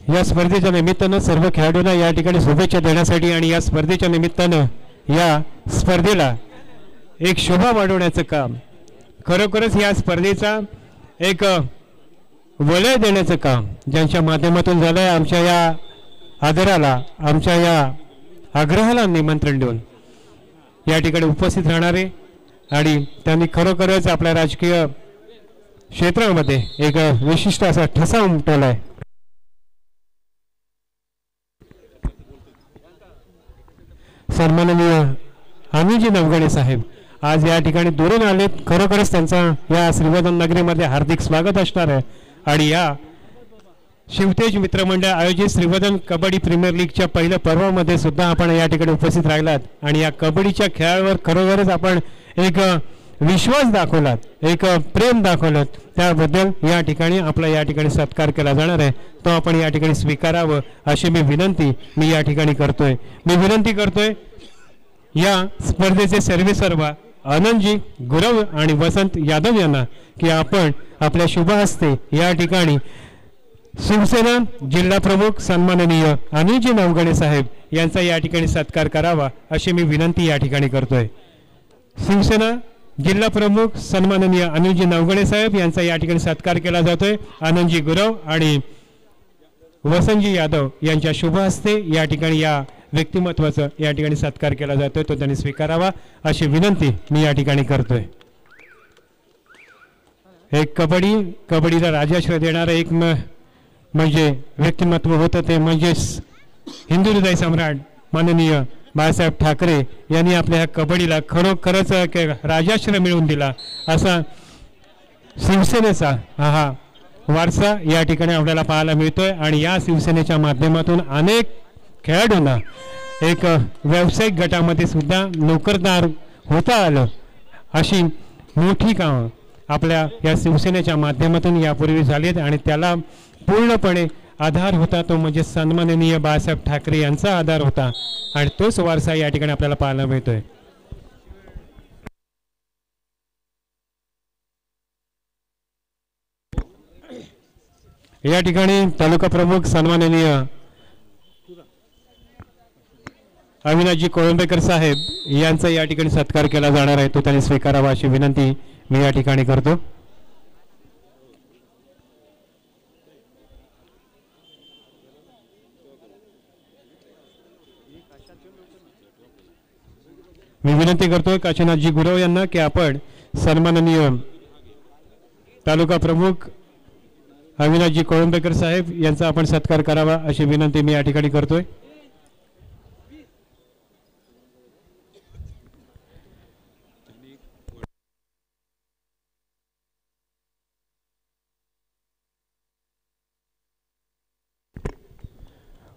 या स्पर्धेच्या निमित्तानं सर्व खेळाडूंना या ठिकाणी शुभेच्छा देण्यासाठी आणि या स्पर्धेच्या निमित्तानं या स्पर्धेला एक शोभा वाढवण्याचं काम, खरोखरच या स्पर्धेचा एक वलय देण्याचं काम ज्यांच्या माध्यमातून झालं आहे, आमच्या या आदराला, आमच्या या आग्रहाला निमंत्रण देऊन या ठिकाणी उपस्थित राहणारे आणि त्यांनी खरोखरच आपल्या राजकीय क्षेत्रामध्ये एक विशिष्ट असा ठसा उमटवला आहे. सन्माननीय अनिलजी नवगणे साहेब आज या ठिकाणी दुरून आलेत. खरोखरच त्यांचा या श्रीवर्धन नगरीमध्ये हार्दिक स्वागत असणार आहे. आणि या शिवतेज मित्रमंडळ आयोजित श्रीवर्धन कबड्डी प्रीमियर लीगच्या पहिल्या पर्वामध्ये सुद्धा आपण या ठिकाणी उपस्थित राहिलात आणि या कबड्डीच्या खेळावर खरोखरच आपण एक विश्वास दाखवलात, एक प्रेम दाखवलं, त्याबद्दल या ठिकाणी आपला या ठिकाणी सत्कार केला जाणार आहे. तो आपण या ठिकाणी स्वीकारावं अशी विनंती मी या ठिकाणी करतोय. मी विनंती करतोय या स्पर्धेचे सर्वेसर्वा आनंदजी गुरव आणि वसंत यादव यांना की आपण आपल्या शुभ हस्ते या ठिकाणी शिवसेना जिल्हा प्रमुख सन्माननीय अनिलजी नवगणे साहेब यांचा या ठिकाणी सत्कार करावा अशी मी विनंती या ठिकाणी करतोय. शिवसेना जिल्हा प्रमुख सन्माननीय अनिलजी नवगणे साहेब यांचा या ठिकाणी सत्कार केला जातोय. आनंदजी गुरव आणि वसंतजी यादव यांच्या शुभ हस्ते या ठिकाणी या व्यक्तिमत्वाचा या ठिकाणी सत्कार केला जातोय, तो त्यांनी स्वीकारावा अशी विनंती मी या ठिकाणी करतोय. एक कबड्डीला राजाश्रय देणारं एक म्हणजे व्यक्तिमत्व होतं ते म्हणजेच हिंदू हृदय सम्राट माननीय बाळासाहेब ठाकरे यांनी आपल्या कबड्डीला खरोखरच राजाश्रय मिळवून दिला. असा शिवसेनेचा हा वारसा या ठिकाणी आपल्याला पाहायला मिळतोय आणि या शिवसेनेच्या माध्यमातून अनेक खेळाडूंना एक व्यावसायिक गटामध्ये सुद्धा नोकरदार होता आलं अशी मोठी कामं आपल्या या शिवसेनेच्या माध्यमातून यापूर्वी झालीत आणि त्याला पूर्णपणे आधार होता तो म्हणजे सन्माननीय बाळासाहेब ठाकरे यांचा आधार होता आणि तोच वारसा या ठिकाणी आपल्याला पाहायला मिळतोय. या ठिकाणी तालुका प्रमुख सन्माननीय अविनाशजी कोळंबेकर साहेब यांचा या ठिकाणी सत्कार केला जाणार आहे, तो त्यांनी स्वीकारावा अशी विनंती मी या ठिकाणी करतो. मी विनंती करतोय काशीनाथजी गुरव यांना की आपण सन्माननीय तालुका प्रमुख अविनाशजी कोळंबेकर साहेब यांचा आपण सत्कार करावा अशी विनंती मी या ठिकाणी करतोय.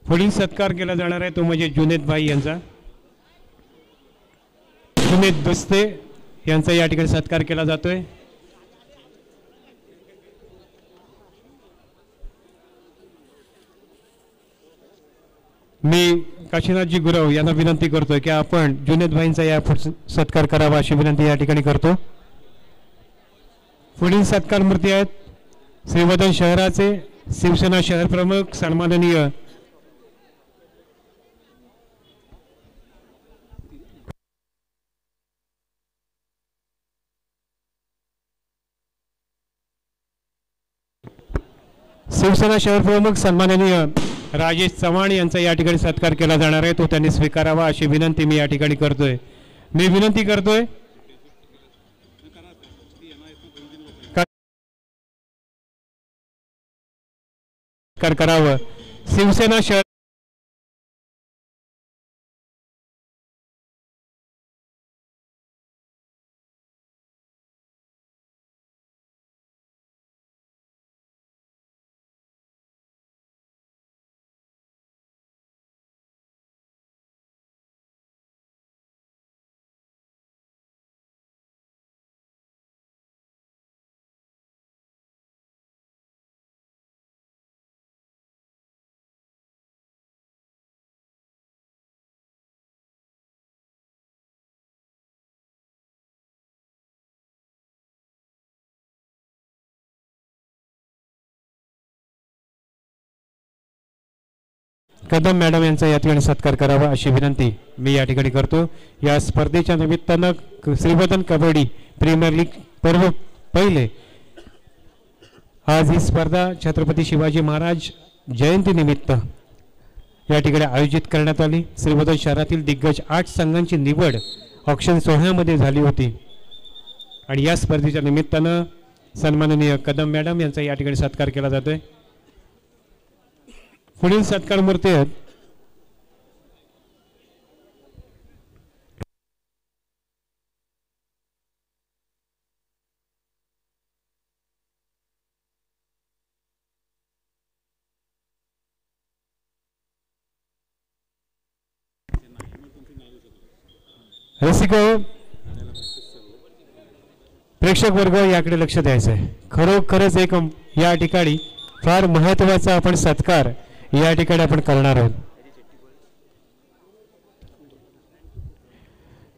पुढील सत्कार केला जाणार आहे तो म्हणजे जुनेद भाई यांचा. जुनेद दुस्ते यांचा या ठिकाणी सत्कार केला जातोय. मी काशीनाथजी गुरव यांना विनंती करतोय की आपण जुनेद भाईंचा या सत्कार करावा अशी विनंती या ठिकाणी करतो. पुढील सत्कार मूर्ती आहेत श्रीवर्धन शहराचे शिवसेना शहर प्रमुख सन्माननीय शिवसेना शहर प्रमुख सन्माननीय राजेश चव्हाण यांचा या ठिकाणी सत्कार केला जाणार आहे, तो त्यांनी स्वीकारावा अशी विनंती मी या ठिकाणी करतोय. मी विनंती करतोय करावं शिवसेना शहर कदम मॅडम यांचा या ठिकाणी सत्कार करावा अशी विनंती मी या ठिकाणी करतो। या स्पर्धेच्या निमित्तानं श्रीवर्धन कबड्डी प्रीमियर लीग पर्व पहिले आज ही स्पर्धा छत्रपती शिवाजी महाराज जयंती निमित्त या ठिकाणी आयोजित करण्यात आली। श्रीवर्धन शहरातील दिग्गज 8 संघांची निवड ऑक्शन सोहळ्यामध्ये झाली होती आणि या स्पर्धेच्या निमित्तानं सन्माननीय कदम मॅडम यांचा या ठिकाणी सत्कार केला जातोय। पुढील सत्कार मूर्ती आहेत रसिक प्रेक्षक वर्ग याकडे लक्ष द्यायचं आहे। खरोखरच एक या ठिकाणी फार महत्त्वाचा आपण सत्कार या ठिकाणी आपण करणार आहोत।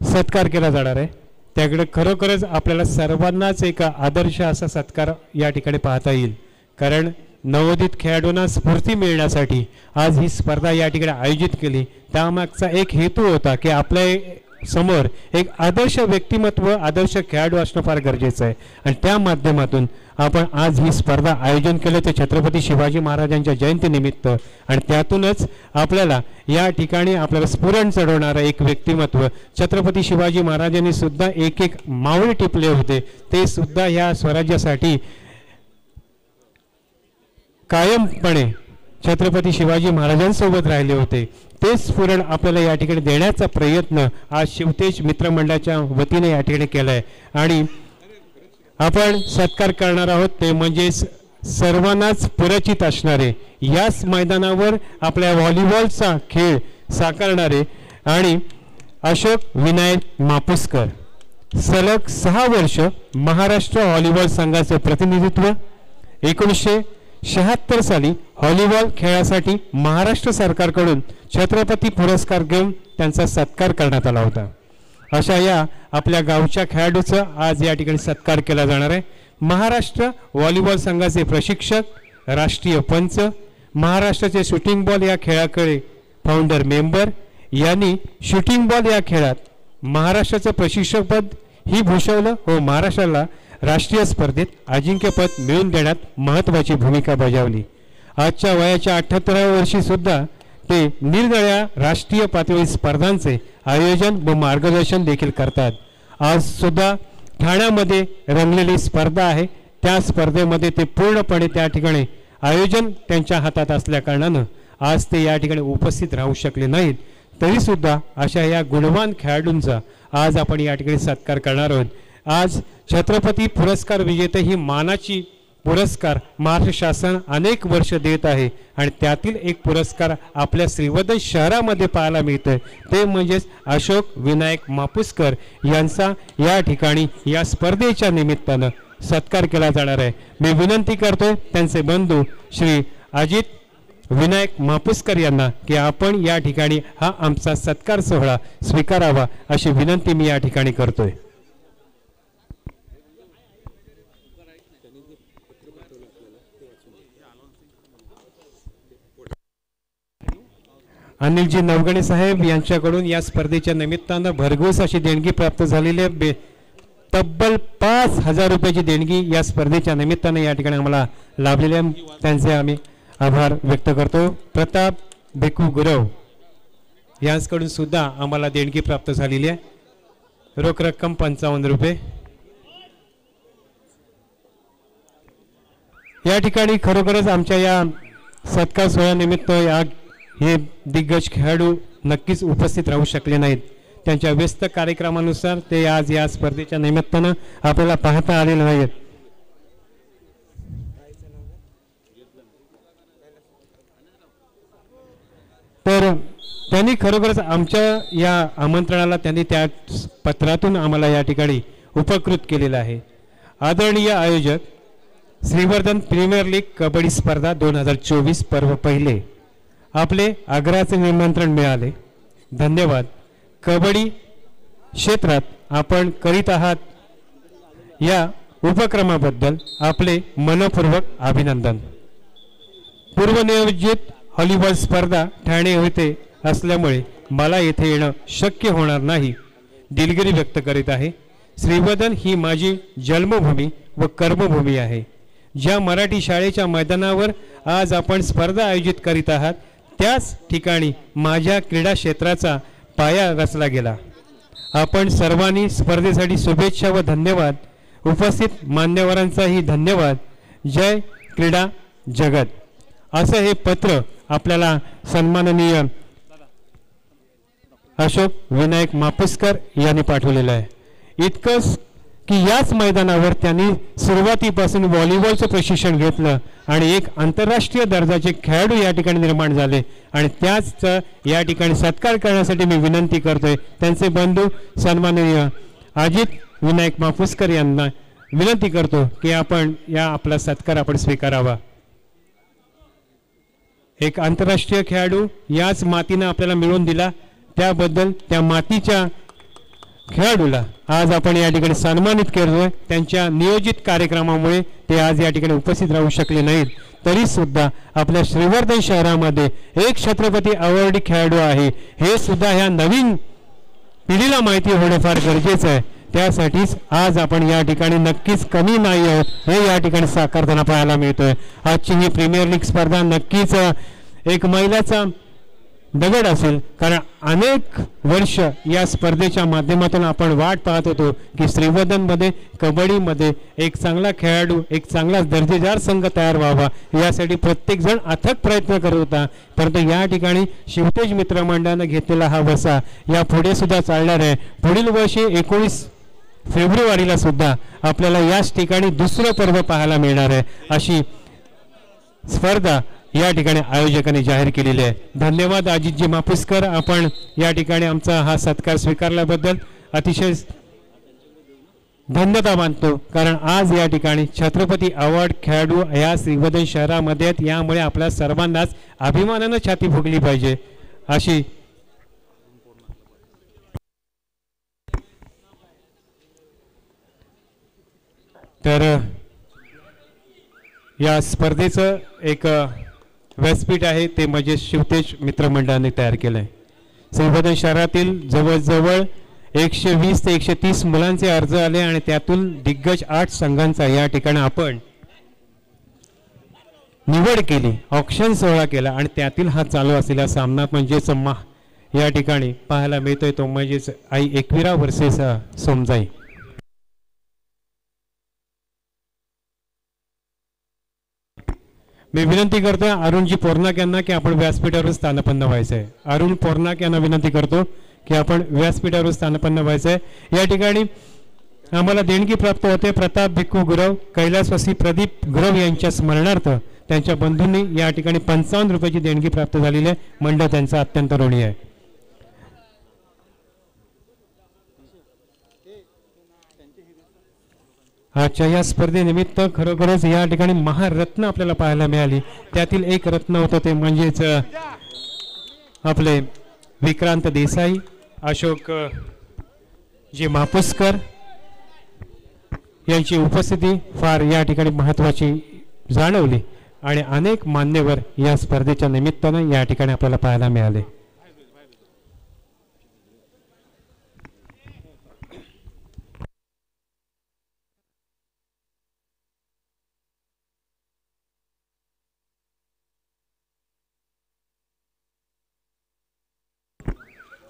सत्कार केला जाणार आहे त्याकडे खरोखरच आपल्याला सर्वांनाच एक आदर्श असा सत्कार या ठिकाणी पाहता येईल, कारण नवोदित खेळाडूंना स्फूर्ती मिळण्यासाठी आज ही स्पर्धा या ठिकाणी आयोजित केली। त्यामागचा एक हेतू होता की आपल्या समोर एक आदर्श व्यक्तिमत्व आदर्श खेळाडू असणं फार गरजेचं आहे आणि त्या माध्यमातून आपण आज ही स्पर्धा आयोजन केलं ते छत्रपती शिवाजी महाराजांच्या जयंतीनिमित्त आणि त्यातूनच आपल्याला या ठिकाणी आपल्याला स्फुरण चढवणारं एक व्यक्तिमत्व छत्रपती शिवाजी महाराजांनी सुद्धा एक एक मावळे टिपले होते, ते सुद्धा या स्वराज्यासाठी कायमपणे छत्रपती शिवाजी महाराजांसोबत राहिले होते। ते स्फुरण आपल्याला या ठिकाणी देण्याचा प्रयत्न आज शिवतेज मित्रमंडळाच्या वतीने या ठिकाणी केलाय आणि आपण सत्कार करणार आहोत ते म्हणजे सर्वांनाच परिचित असणारे याच मैदानावर आपल्या व्हॉलीबॉलचा खेळ साकारणारे आणि अशोक विनायक मापुसकर सलग 6 वर्ष महाराष्ट्र व्हॉलीबॉल संघाचे प्रतिनिधित्व। 1976 साली व्हॉलीबॉल खेळासाठी महाराष्ट्र सरकारकडून छत्रपती पुरस्कार घेऊन त्यांचा सत्कार करण्यात आला होता। अशा या आपल्या गावच्या खेळाडूचा आज या ठिकाणी सत्कार केला जाणार आहे। महाराष्ट्र व्हॉलीबॉल संघाचे प्रशिक्षक, राष्ट्रीय पंच, महाराष्ट्राचे शूटिंग बॉल या खेळाकडे फाउंडर मेंबर यांनी शूटिंग बॉल या खेळात महाराष्ट्राचं प्रशिक्षकपद ही भूषवलं व महाराष्ट्राला राष्ट्रीय स्पर्धेत अजिंक्यपद मिळवून देण्यात महत्त्वाची भूमिका बजावली। आजच्या वयाच्या 78व्या वर्षी सुद्धा ते निरनिराळ्या राष्ट्रीय पातळी स्पर्धांचे आयोजन व मार्गदर्शन देखील करतात। आज सुद्धा ठाण्यामध्ये रंगलेली स्पर्धा आहे, त्या स्पर्धेमध्ये ते पूर्णपणे त्या ठिकाणी आयोजन त्यांच्या हातात असल्या कारणानं आज ते या ठिकाणी उपस्थित राहू शकले नाहीत, तरी सुद्धा अशा या गुणवान खेळाडूंचा आज आपण या ठिकाणी सत्कार करणार आहोत। आज छत्रपती पुरस्कार विजेते ही मानाची पुरस्कार महाराष्ट्र शासन अनेक वर्ष देत आहे आणि त्यातील एक पुरस्कार आपल्या श्रीवर्धन शहरामध्ये पाहायला मिळतोय, ते म्हणजेच अशोक विनायक मापुसकर यांचा या ठिकाणी या स्पर्धेच्या निमित्तानं सत्कार केला जाणार आहे। मी विनंती करतोय त्यांचे बंधू श्री अजित विनायक मापुसकर यांना की आपण या ठिकाणी हा आमचा सत्कार सोहळा स्वीकारावा अशी विनंती मी या ठिकाणी करतोय। अनिलजी नवगणे साहेब यांच्याकडून या स्पर्धेच्या निमित्तानं भरघोस अशी देणगी प्राप्त झालेली आहे। तब्बल 5000 रुपयाची देणगी या स्पर्धेच्या निमित्तानं या ठिकाणी आम्हाला लाभलेले आहे, त्यांचे आम्ही आभार व्यक्त करतो। प्रताप बेकू गुरव यांच्याकडून सुद्धा आम्हाला देणगी प्राप्त झालेली आहे, रोख रक्कम 55 रुपये। या ठिकाणी खरोखरच आमच्या या सत्कार सोहळ्यानिमित्त हे दिग्गज खेळाडू नक्कीच उपस्थित राहू शकले नाहीत, त्यांच्या व्यस्त कार्यक्रमानुसार ते आज या स्पर्धेच्या निमित्तानं आपल्याला पाहता आलेले नाहीत। तर त्यांनी खरोखरच आमच्या या आमंत्रणाला त्यांनी त्या पत्रातून आम्हाला या ठिकाणी उपकृत केलेलं आहे। आदरणीय आयोजक, श्रीवर्धन प्रीमियर लीग कबड्डी स्पर्धा 2024 पर्व पहिले आपले आग्रहाचे निमंत्रण मिळाले, धन्यवाद। कबड्डी क्षेत्रात आपण करीत आहात या उपक्रमाबद्दल आपले मनपूर्वक अभिनंदन। पूर्वनियोजित व्हॉलीबॉल स्पर्धा ठाणे येथे असल्यामुळे मला येथे येणं शक्य होणार नाही. दिलगिरी व्यक्त करीत आहे. श्रीवर्धन ही माझी जन्मभूमी व कर्मभूमी आहे. ज्या मराठी शाळेच्या मैदानावर आज आपण स्पर्धा आयोजित करीत आहात त्याच ठिकाणी माझ्या क्रीडा क्षेत्राचा पाया रचला गेला. आपण सर्वांनी स्पर्धेसाठी शुभेच्छा व धन्यवाद. उपस्थित मान्यवरांचाही धन्यवाद. जय क्रीडा जगत. असं हे पत्र आपल्याला सन्माननीय अशोक विनायक मापुसकर यांनी पाठवलेलं आहे. इतकंच की याच मैदानावर त्यांनी सुरुवातीपासून व्हॉलीबॉलचं प्रशिक्षण घेतलं आणि एक आंतरराष्ट्रीय दर्जाचे खेळाडू या ठिकाणी निर्माण झाले आणि त्याच या ठिकाणी सत्कार करण्यासाठी मी विनंती करतोय त्यांचे बंधू सन्माननीय अजित विनायक मापुसकर यांना विनंती करतो की आपण या आपला सत्कार आपण स्वीकारावा. एक आंतरराष्ट्रीय खेळाडू याच मातीनं आपल्याला मिळवून दिला त्याबद्दल त्या मातीच्या खेळाडूला आज आपण या ठिकाणी सन्मानित करतोय. त्यांच्या नियोजित कार्यक्रमामुळे ते आज या ठिकाणी उपस्थित राहू शकले नाहीत तरी सुद्धा आपल्या श्रीवर्धन शहरामध्ये एक छत्रपती अवॉर्डी खेळाडू आहे हे सुद्धा ह्या नवीन पिढीला माहिती होणं फार गरजेचं आहे. त्यासाठीच आज आपण या ठिकाणी नक्कीच कमी नाही आहोत हे या ठिकाणी साकारताना पाहायला मिळतोय. आजची ही प्रीमियर लीग स्पर्धा नक्कीच एक मैलाचा दगड असेल कारण अनेक वर्ष या स्पर्धेच्या माध्यमातून आपण वाट पाहत होतो की श्रीवर्धनमध्ये कबड्डीमध्ये एक चांगला खेळाडू एक चांगला दर्जेदार संघ तयार व्हावा यासाठी प्रत्येकजण अथक प्रयत्न करत होता. परंतु या ठिकाणी शिवतेज मित्रमंडळानं घेतलेला हा वसा या पुढे सुद्धा चालणार आहे. पुढील वर्षी 19 फेब्रुवारीला सुद्धा आपल्याला याच ठिकाणी दुसरं पर्व पाहायला मिळणार आहे अशी स्पर्धा या ठिकाणी आयोजकांनी जाहीर केलेली आहे. धन्यवाद अजितजी मापुसकर. आपण या ठिकाणी आमचा हा सत्कार स्वीकारल्याबद्दल अतिशय धन्यता मानतो कारण आज या ठिकाणी छत्रपती अवॉर्ड खेळाडू या श्रीवर्धन शहरामध्ये आहेत. यामुळे आपल्या सर्वांनाच अभिमानानं छाती फुगली पाहिजे अशी तर या स्पर्धेचं एक व्यासपीठ आहे ते म्हणजे शिवतेज मित्रमंडळाने तयार केलं आहे. श्रीवर्धन शहरातील जवळजवळ 120 ते 130 मुलांचे अर्ज आले आणि त्यातून दिग्गज 8 संघांचा या ठिकाणी आपण निवड केली. ऑक्शन सोहळा केला आणि त्यातील हा चालू असलेला सामना म्हणजेच या ठिकाणी पाहायला मिळतोय तो म्हणजेच आई एकविरा वर्सेस सोमजाई. मी विनंती करतोय अरुणजी पोर्नाक यांना की आपण व्यासपीठावर स्थानपन्न व्हायचं आहे. अरुण पोर्नाक यांना विनंती करतो की आपण व्यासपीठावर स्थानपन्न व्हायचं आहे. या ठिकाणी आम्हाला देणगी प्राप्त होते प्रताप भिक्खू गुरव कैलासवासी प्रदीप गुरव यांच्या स्मरणार्थ त्यांच्या बंधूंनी या ठिकाणी 55 रुपयाची देणगी प्राप्त झालेली आहे. मंडळ त्यांचा अत्यंत ऋणी आहे. आजच्या या स्पर्धेनिमित्त खरोखरच या ठिकाणी महारत्न आपल्याला पाहायला मिळाली. त्यातील एक रत्न होतं ते म्हणजेच आपले विक्रांत देसाई अशोक जी मापुसकर यांची उपस्थिती फार या ठिकाणी महत्त्वाची जाणवली आणि अनेक मान्यवर या स्पर्धेच्या निमित्तानं या ठिकाणी आपल्याला पाहायला मिळाले.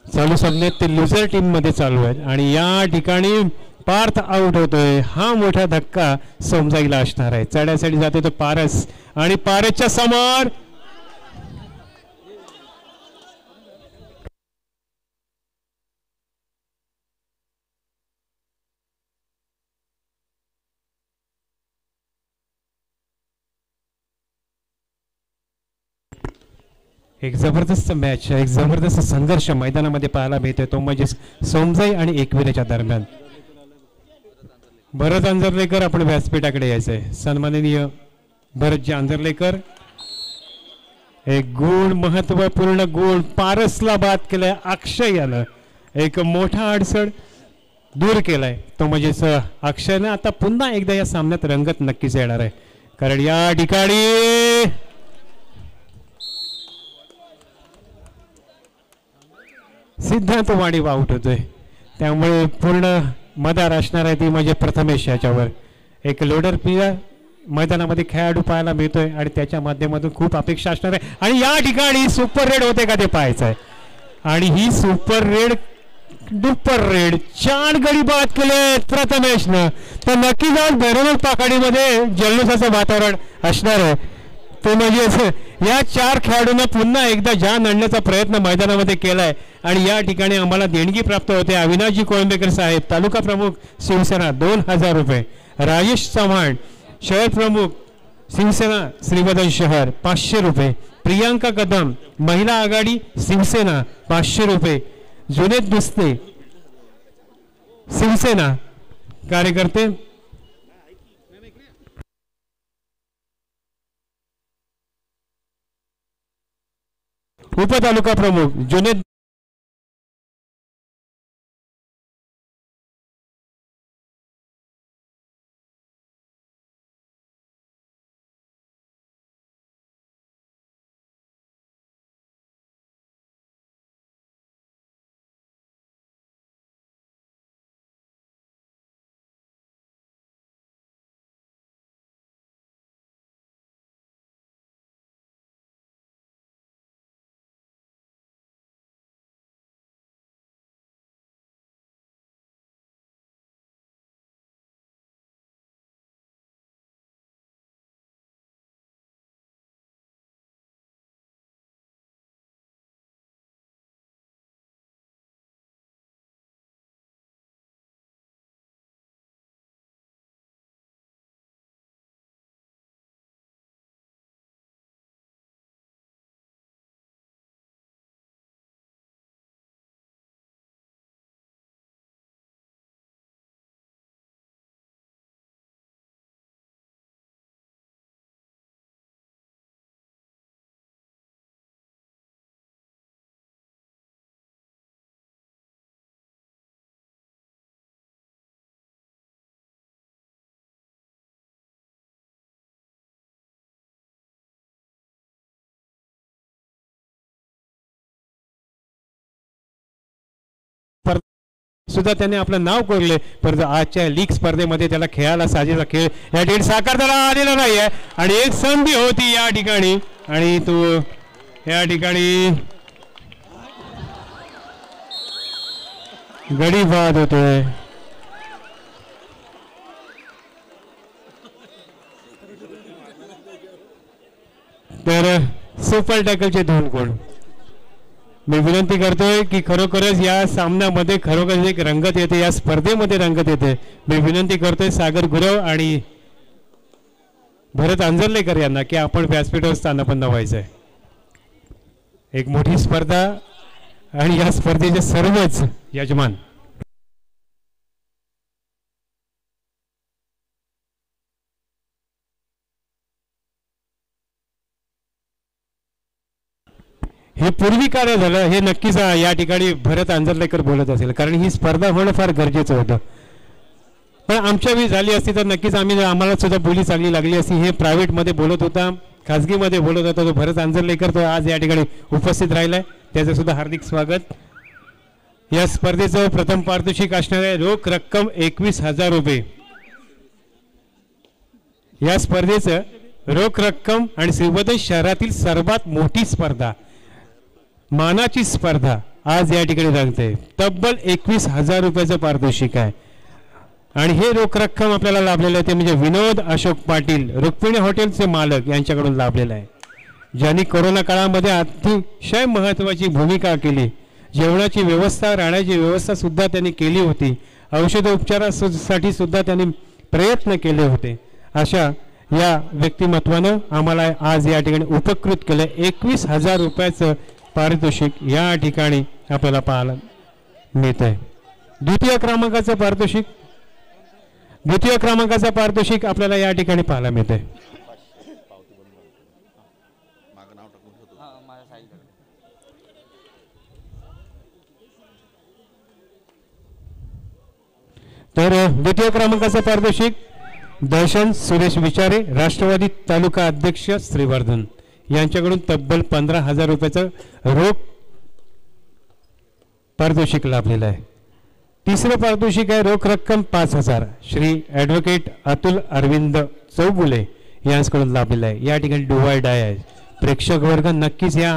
चालू सामन्यात ते लुझर टीम मध्ये चालू आहेत आणि या ठिकाणी पार्थ आउट होतोय. हा मोठा धक्का सोमजाईला असणार आहे. चढ्यासाठी जाते तो पारस आणि पारसच्या समोर एक जबरदस्त मॅच एक जबरदस्त संघर्ष मैदानामध्ये पाहायला मिळतोय तो म्हणजे सोमजाई आणि एकविरेच्या दरम्यान. भरत आंजर्लेकर आपण व्यासपीठाकडे यायचंय. सन्माननीय भरतजी आंजर्लेकर एक गुण महत्वपूर्ण गुण पारसला बाद केलाय. अक्षय यानं एक मोठा अडचण दूर केलाय तो म्हणजेच अक्षयने आता पुन्हा एकदा या सामन्यात रंगत नक्कीच येणार आहे कारण या ठिकाणी सिद्धांत वाणी आउट होतोय, त्यामुळे पूर्ण मदार असणार आहे ती म्हणजे प्रथमेश याच्यावर. एक लोडर प्लेयर मैदानामध्ये खेळाडू पाहायला मिळतोय आणि त्याच्या माध्यमातून खूप अपेक्षा असणार आहे. आणि या ठिकाणी सुपर रेड होते का ते पाहायचं आहे. आणि ही सुपर रेड डुपर रेड 4 गडी बाद केले प्रथमेशनं, तर नक्कीच आज भैरवनाथ पाखाडीमध्ये जल्लोषाचं वातावरण असणार आहे. तो म्हणजे या 4 खेळाडूंना पुन्हा एकदा जान आणण्याचा प्रयत्न मैदानामध्ये केलाय. आणि या ठिकाणी आम्हाला देणगी प्राप्त होते. अविनाशजी कोळंबेकर साहेब तालुका प्रमुख शिवसेना 2000 रुपये, राजेश चव्हाण शहर प्रमुख शिवसेना श्रीवर्धन शहर 500 रुपये, प्रियांका कदम महिला आघाडी शिवसेना 500 रुपये, जुनेद दुस्ते शिवसेना कार्यकर्ते उपतालुका प्रमुख जुनेद सुद्धा त्याने आपलं नाव कोरले, परंतु आजच्या लीग स्पर्धेमध्ये त्याला खेळायला साजेसा खेळ या ठिकाणी साकारताना आलेला नाही आहे. आणि एक संधी होती या ठिकाणी आणि तो या ठिकाणी गडी बाद होतोय. तर सुपर टॅकलचे 2 गुण. मी विनंती करतोय की खरोखरच या सामन्यामध्ये खरोखरच एक रंगत येते, या स्पर्धेमध्ये रंगत येते. मी विनंती करतोय सागर गुरव आणि भरत आंजर्लेकर यांना की आपण व्यासपीठावर स्थानापन्न व्हायचंय. एक मोठी स्पर्धा आणि या स्पर्धेचे सर्वच यजमान हे पूर्वी काय झालं हे नक्कीच या ठिकाणी भरत आंजर्लेकर बोलत असेल, कारण ही स्पर्धा होणं फार गरजेचं होतं. पण आमच्या वेळी झाली असती तर नक्कीच आम्हाला सुद्धा बोली चांगली लागली असती. हे प्रायव्हेटमध्ये बोलत होता, खाजगीमध्ये बोलत होता तो भरत आंजर्लेकर, तो आज या ठिकाणी उपस्थित राहिलाय, त्याचं सुद्धा हार्दिक स्वागत. या स्पर्धेचं प्रथम पारितोषिक असणार आहे रोख रक्कम 21,000 रुपये. या स्पर्धेचं रोख रक्कम आणि श्रीवर्धन शहरातील सर्वात मोठी स्पर्धा, मानाची स्पर्धा आज या ठिकाणी रंगते. तब्बल 21,000 रुपयाचं पारितोषिक आहे. आणि हे रोख रक्कम आपल्याला लाभलेलं आहे ते म्हणजे विनोद अशोक पाटील रुक्मिणी हॉटेलचे मालक यांच्याकडून लाभलेलं आहे, ज्यांनी कोरोना काळामध्ये अतिशय महत्त्वाची भूमिका केली. जेवणाची व्यवस्था, राहण्याची व्यवस्था सुद्धा त्यांनी केली होती. औषधोपचारासाठी सुद्धा त्यांनी प्रयत्न केले होते. अशा या व्यक्तिमत्वानं आम्हाला आज या ठिकाणी उपकृत केलं. 21,000 रुपयाचं पारितोषिक या ठिकाणी आपल्याला पाहायला मिळत आहे. द्वितीय क्रमांकाचं पारितोषिक आपल्याला या ठिकाणी पाहायला मिळते. तर द्वितीय क्रमांकाचं पारितोषिक दर्शन सुरेश विचारे राष्ट्रवादी तालुका अध्यक्ष श्रीवर्धन यांच्याकडून तब्बल 15,000 रुपयाचं रोख पारितोषिक लाभलेलं आहे. तिसरं पारितोषिक आहे रोख रक्कम 5,000 श्री ॲडव्होकेट अतुल अरविंद चौगुले यांच्याकडून लाभलेलं आहे. या ठिकाणी डुवाय डाय आहे. प्रेक्षक वर्ग नक्कीच या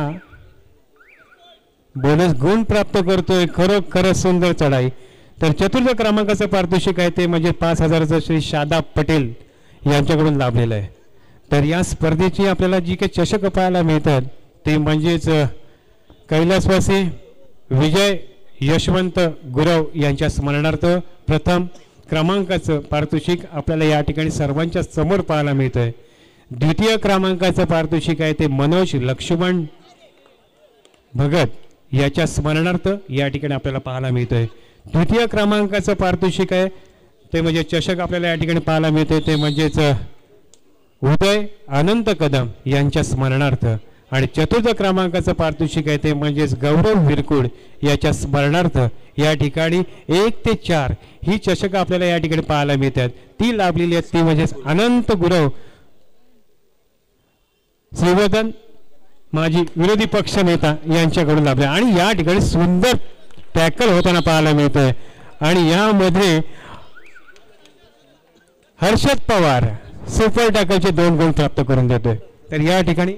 बोनस गुण प्राप्त करतोय. खरोखरच सुंदर चढाई. तर चतुर्थ क्रमांकाचं पारितोषिक आहे ते म्हणजे 5,000चं श्री शादाब पटेल यांच्याकडून लाभलेलं आहे. तर या स्पर्धेची आपल्याला जी काही चषक पाहायला मिळतात ते म्हणजेच कैलासवासी विजय यशवंत गुरव यांच्या स्मरणार्थ प्रथम क्रमांकाचं पारितोषिक आपल्याला या ठिकाणी सर्वांच्या समोर पाहायला मिळतं आहे. द्वितीय क्रमांकाचं पारितोषिक आहे ते मनोज लक्ष्मण भगत याच्या स्मरणार्थ या ठिकाणी आपल्याला पाहायला मिळतं आहे. द्वितीय क्रमांकाचं पारितोषिक आहे ते म्हणजे चषक आपल्याला या ठिकाणी पाहायला मिळते ते म्हणजेच उदय अनंत कदम यांच्या स्मरणार्थ. आणि चतुर्थ क्रमांकाचं पारितोषिक आहे ते म्हणजेच गौरव विरकुड याच्या स्मरणार्थ या ठिकाणी 1 ते 4 ही चषक आपल्याला या ठिकाणी पाहायला मिळतात. ती लाभलेली आहेत ती म्हणजेच अनंत गुरव श्रीवर्धन माजी विरोधी पक्ष नेता यांच्याकडून लाभले. आणि या ठिकाणी सुंदर टॅकल होताना पाहायला मिळतंय. आणि यामध्ये हर्षद पवार सुपर टॅकलचे 2 गुण प्राप्त करून देतोय. तर या ठिकाणी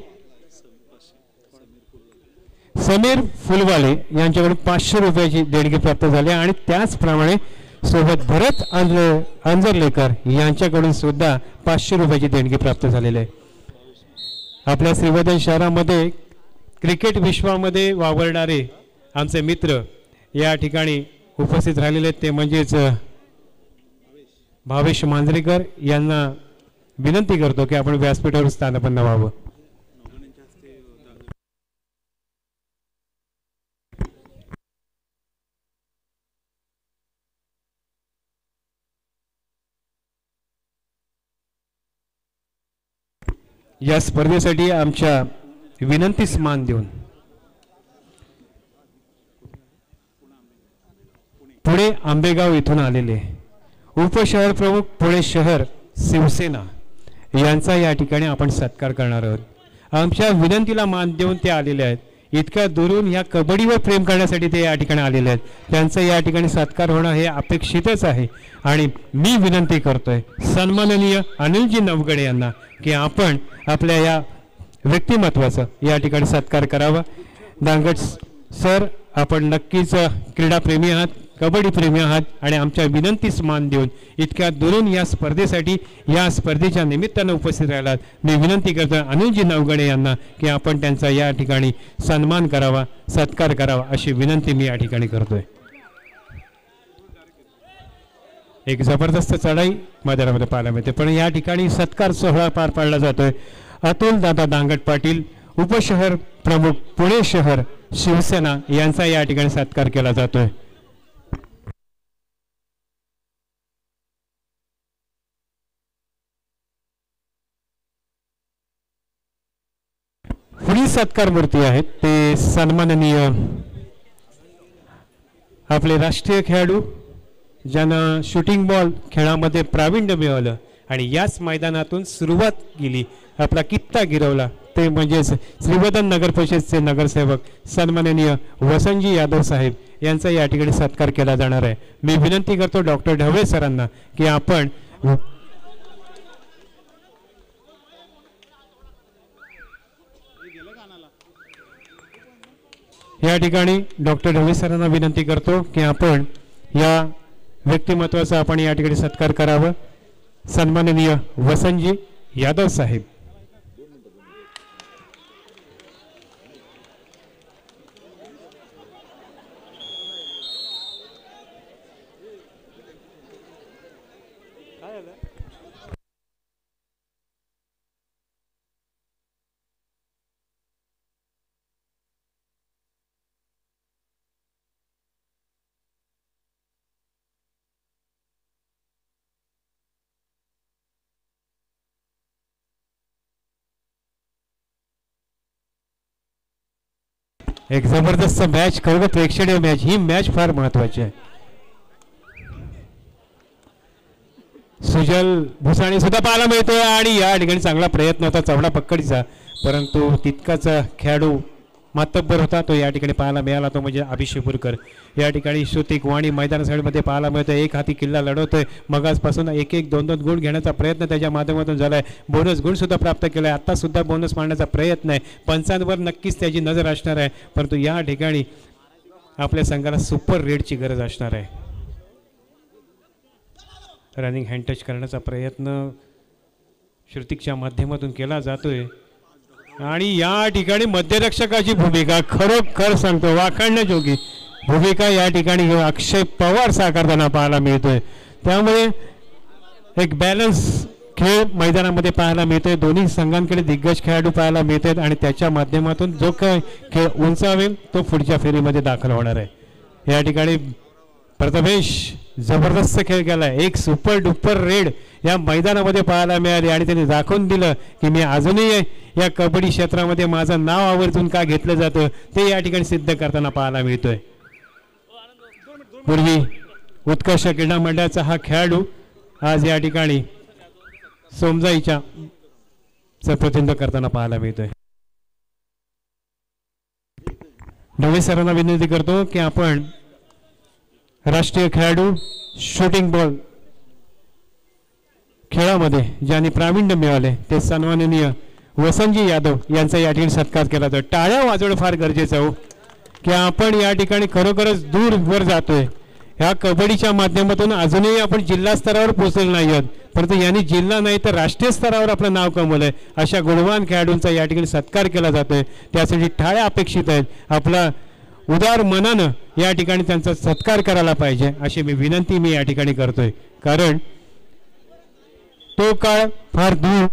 समीर फुलवाले यांच्याकडून 500 रुपयाची देणगी प्राप्त झाली. आणि त्याचप्रमाणे सोबत भरत अंजरलेकर यांच्याकडून सुद्धा 500 रुपयाची देणगी प्राप्त झालेली आहे. आपल्या श्रीवर्धन शहरामध्ये क्रिकेट विश्वामध्ये वावरणारे आमचे मित्र या ठिकाणी उपस्थित राहिलेले आहेत ते म्हणजेच भावेश मांजरेकर यांना विनंती करतो की आपण व्यासपीठावर स्थानापन्न व्हावं. या स्पर्धेसाठी आमच्या विनंतीस मान देऊन पुणे आंबेगाव इथून आलेले उपशहर प्रमुख पुणे शहर शिवसेना यांचा या ठिकाणी आपण सत्कार करणार आहोत. आमच्या विनंतीला मान देऊन ते आलेले आहेत. इतक्या दुरून ह्या कबड्डीवर प्रेम करण्यासाठी ते या ठिकाणी आलेले आहेत. त्यांचा या ठिकाणी सत्कार होणं हे अपेक्षितच आहे. आणि मी विनंती करतोय सन्माननीय अनिलजी नवगडे यांना की आपण आपल्या या व्यक्तिमत्वाचा या ठिकाणी सत्कार करावा. दांगट सर आपण नक्कीच क्रीडाप्रेमी आहात, कबड्डी प्रेमी आहात आणि आमच्या विनंतीस मान देऊन इतक्या दुरून या स्पर्धेसाठी या स्पर्धेच्या निमित्तानं उपस्थित राहिलात. मी विनंती करतो अनिलजी नवगडे यांना की आपण त्यांचा या ठिकाणी सन्मान करावा, सत्कार करावा अशी विनंती मी या ठिकाणी करतोय. एक जबरदस्त चढाई मैदानामध्ये पाहायला मिळते पण या ठिकाणी सत्कार सोहळा पार पाडला जातोय. अतुल दादा दांगट पाटील उपशहर प्रमुख पुणे शहर शिवसेना यांचा या ठिकाणी सत्कार केला जातोय. पुढील सत्कार मूर्ती आहेत ते सन्माननीय आपले राष्ट्रीय खेळाडू ज्यांना शूटिंग बॉल खेळामध्ये प्रावीण्य मिळवलं आणि याच मैदानातून सुरुवात केली, आपला कित्ता गिरवला ते म्हणजेच श्रीवर्धन नगर परिषदचे नगरसेवक सन्माननीय वसंतजी यादव साहेब यांचा या ठिकाणी सत्कार केला जाणार आहे. मी विनंती करतो डॉक्टर ढवळे सरांना की आपण या ठिकाणी डॉक्टर ढवळे सरांना विनंती करतो की आपण या व्यक्तिमत्वाचा आपण या ठिकाणी सत्कार करावा. सन्माननीय वसंतजी यादव साहेब. एक जबरदस्त मॅच, खरोखर प्रेक्षणीय मॅच. ही मॅच फार महत्वाची आहे. सुजल भुसाणी सुद्धा पाहायला मिळतोय आणि या ठिकाणी चांगला प्रयत्न होता चवडा पकडीचा परंतु तितकाच खेळाडू मातब्बर होता तो या ठिकाणी पाहायला मिळाला, तो म्हणजे अभिषेक बुरकर. या ठिकाणी श्रुतिक वाणी मैदान साईडमध्ये पाहायला मिळतोय, एक हाती किल्ला लढवतोय. मगासपासून एक एक दोन दोन गुण घेण्याचा प्रयत्न त्याच्या माध्यमातून झालाय. बोनस गुण सुद्धा प्राप्त केलाय. आता सुद्धा बोनस मारण्याचा प्रयत्न आहे. पंचांवर नक्कीच त्याची नजर असणार आहे, परंतु या ठिकाणी आपल्या संघाला सुपर रेडची गरज असणार आहे. रनिंग हँड टच करण्याचा प्रयत्न श्रुतिकच्या माध्यमातून केला जातोय आणि या ठिकाणी मध्यरक्षकाची भूमिका खरोखर सांगतो वाखाणण्याजोगी भूमिका या ठिकाणी अक्षय पवार साकारताना पाहायला मिळतोय. त्यामुळे एक बॅलन्स खेळ मैदानामध्ये पाहायला मिळतोय. दोन्ही संघांकडे दिग्गज खेळाडू पाहायला मिळत आहेत आणि त्याच्या माध्यमातून जो काय खेळ उंचावेल तो पुढच्या फेरीमध्ये दाखल होणार आहे. या ठिकाणी प्रथमेश जबरदस्त खेळ केलाय. एक सुपर डुपर रेड या मैदानामध्ये पाहायला मिळाली आणि त्यांनी दाखवून दिलं की मी अजूनही या कबड्डी क्षेत्रामध्ये माझं नाव आवर्जून का घेतलं जातं ते या ठिकाणी सिद्ध करताना पाहायला मिळतोय. पूर्वी उत्कर्ष क्रीडा मंडळाचा हा खेळाडू आज या ठिकाणी सोमजाईच्या प्रतिनिधित्व करताना पाहायला मिळतोय. ढवे सरांना विनंती करतो की आपण राष्ट्रीय खेळाडू शूटिंग बॉल खेळामध्ये ज्यांनी प्रावीण्य मिळाले ते सन्माननीय वसंतजी यादव यांचा या ठिकाणी सत्कार केला जातो. टाळ्या वाजवणं फार गरजेचं हो की आपण या ठिकाणी खरोखरच दूर वर जातोय. ह्या कबड्डीच्या माध्यमातून अजूनही आपण जिल्हा स्तरावर पोहोचलेलो नाही आहोत, परंतु यांनी जिल्हा नाही तर राष्ट्रीय स्तरावर आपलं नाव कमवलंय. अशा गुणवान खेळाडूंचा या ठिकाणी सत्कार केला जातोय. त्यासाठी टाळ्या अपेक्षित आहेत. आपला उदार मनानं या ठिकाणी त्यांचा सत्कार करायला पाहिजे अशी विनंती मी या ठिकाणी करतोय. कारण तो काळ फार दूर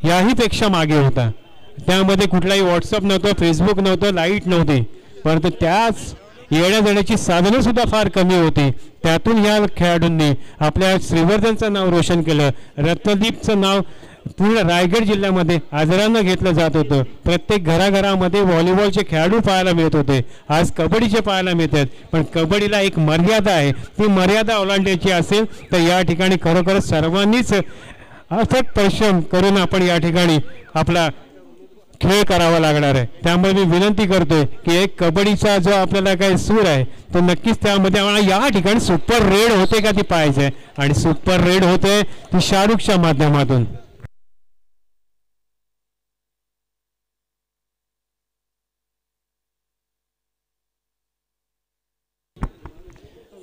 याही पेक्षा मागे होता. त्यामध्ये कुठलाही व्हॉट्सअप नव्हतं, फेसबुक नव्हतं, लाईट नव्हती, परंतु त्याच येण्या जाण्याची साधनं सुद्धा फार कमी होती. त्यातून या खेळाडूंनी आपल्या श्रीवर्धनचं नाव रोशन केलं. रत्नदीपचं नाव पूर्ण रायगड जिल्ह्यामध्ये आदरानं घेतलं जात होतं. प्रत्येक घराघरामध्ये व्हॉलीबॉलचे खेळाडू पाहायला मिळत होते. आज कबड्डीचे पाहायला मिळतात, पण कबड्डीला एक मर्यादा आहे. ती मर्यादा ओलांडायची असेल तर या ठिकाणी खरोखर सर्वांनीच अथक परिश्रम करून आपण या ठिकाणी आपला खेळ करावा लागणार आहे. त्यामुळे मी विनंती करतोय की एक कबड्डीचा जो आपल्याला काही सूर आहे तो नक्कीच त्यामध्ये या ठिकाणी सुपर रेड होते का ती पाहायचंय आणि सुपर रेड होते ती शाहरुखच्या माध्यमातून.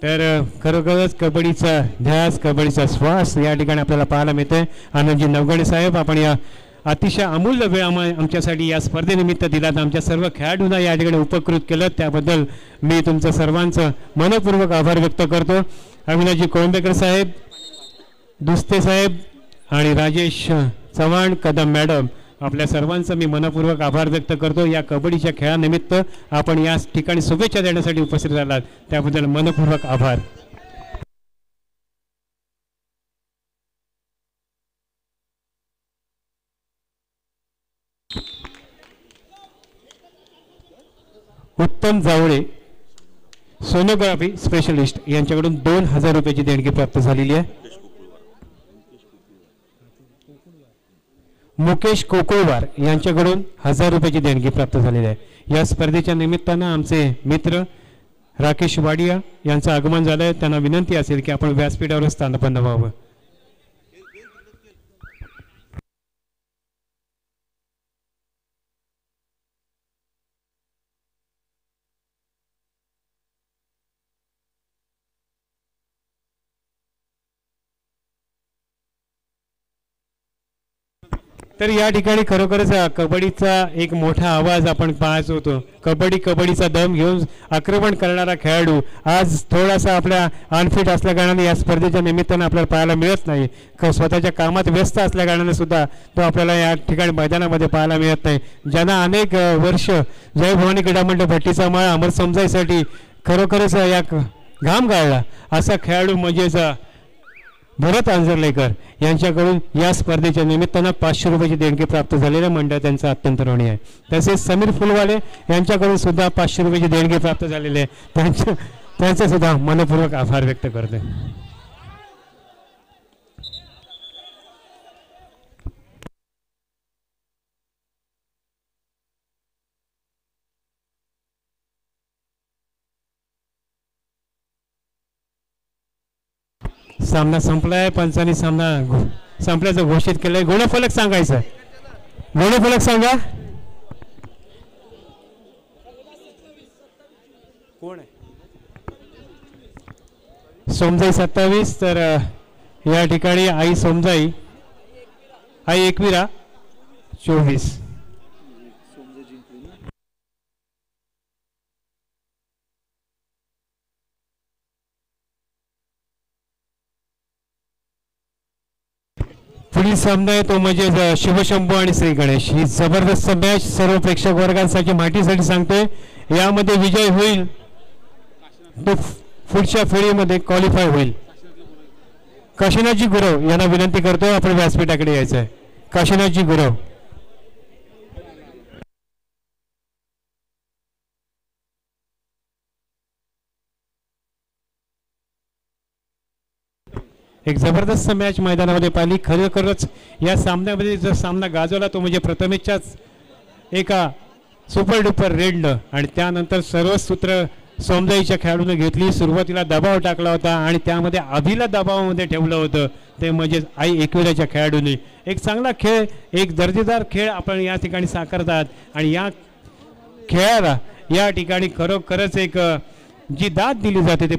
तर खरोखरच कबड्डीचा ध्यास कबड्डीचा श्वास या ठिकाणी आपल्याला पाहायला मिळतोय. आनंदजी नवगणे साहेब, आपण या अतिशय अमूल्य वेळ आमच्यासाठी या स्पर्धेनिमित्त दिलात. आमच्या सर्व खेळाडूंना या ठिकाणी उपकृत केलं त्याबद्दल मी तुमचं सर्वांचं मनपूर्वक आभार व्यक्त करतो. अविनाशजी कोळंबेकर साहेब, दुस्ते साहेब आणि राजेश चव्हाण कदम मॅडम, आपल्या सर्वांचं मी मनपूर्वक आभार व्यक्त करतो. या कबड्डीच्या खेळानिमित्त आपण या ठिकाणी शुभेच्छा देण्यासाठी उपस्थित झालात त्याबद्दल मनपूर्वक आभार. उत्तम जावळे सोनोग्राफी स्पेशलिस्ट यांच्याकडून 2000 रुपयाची देणगी प्राप्त झालेली आहे. मुकेश कोकुळवार यांच्याकडून 1000 रुपयाची देणगी प्राप्त झालेली आहे. या स्पर्धेच्या निमित्तानं आमचे मित्र राकेश वाडिया यांचं आगमन झालंय. त्यांना विनंती असेल की आपण व्यासपीठावर स्थानपन्न व्हावं. तर या ठिकाणी खरोखरच कबड्डीचा एक मोठा आवाज आपण पाहायचो होतो. कबड्डीचा दम घेऊन आक्रमण करणारा खेळाडू आज थोडासा आपल्या अनफिट असल्या कारणाने या स्पर्धेच्या निमित्तानं आपल्याला पाहायला मिळत नाही. स्वतःच्या कामात व्यस्त असल्या कारणाने सुद्धा तो आपल्याला या ठिकाणी मैदानामध्ये पाहायला मिळत नाही. ज्यांना अनेक वर्ष जय भवानी क्रीडा मंडळ भट्टीचा माळ अमर समजायसाठी खरोखरच या घाम गाळला असा खेळाडू म्हणजेच भरत आंजर्लेकर यांच्याकडून या स्पर्धेच्या निमित्तानं 500 रुपयाची देणगी प्राप्त झालेल्या मंडळ त्यांचा अत्यंत ऋणी आहे. तसेच समीर फुलवाले यांच्याकडून सुद्धा 500 रुपयाची देणगी प्राप्त झालेली आहे. त्यांचे सुद्धा मनपूर्वक आभार व्यक्त करते. सामना संपलाय. पंचांनी सामना संपल्याचं घोषित केलंय. गुणफलक सांगायचं. गुणफलक सांगा. कोण आहे? सोमजाई 27 तर या ठिकाणी आई सोमजाई आई एकविरा 24. पुढील सामना आहे तो म्हणजे शिवशंभू आणि श्री गणेश. ही जबरदस्त मॅच सर्व प्रेक्षक वर्गांसाठी माहितीसाठी सांगतोय. यामध्ये विजय होईल तो पुढच्या फेरीमध्ये क्वालिफाय होईल. काशीनाथजी गुरव यांना विनंती करतो आपण व्यासपीठाकडे यायचं आहे. काशीनाथजी गुरव. एक जबरदस्त मॅच मैदानामध्ये पाहिली. खरोखरच या सामन्यामध्ये जो सामना गाजवला तो म्हणजे प्रथमेशच्याच एका सुपर डुपर रेडनं आणि त्यानंतर सर्व सूत्र सोमजाईच्या खेळाडूने घेतली. सुरुवातीला दबाव टाकला होता आणि त्यामध्ये अभिला दबावामध्ये ठेवलं होतं ते म्हणजे आई एकविराच्या खेळाडूंनी. एक चांगला खेळ एक दर्जेदार खेळ आपण या ठिकाणी साकारतात आणि या खेळाला या ठिकाणी खरोखरच एक जी दाद दिली जाते ते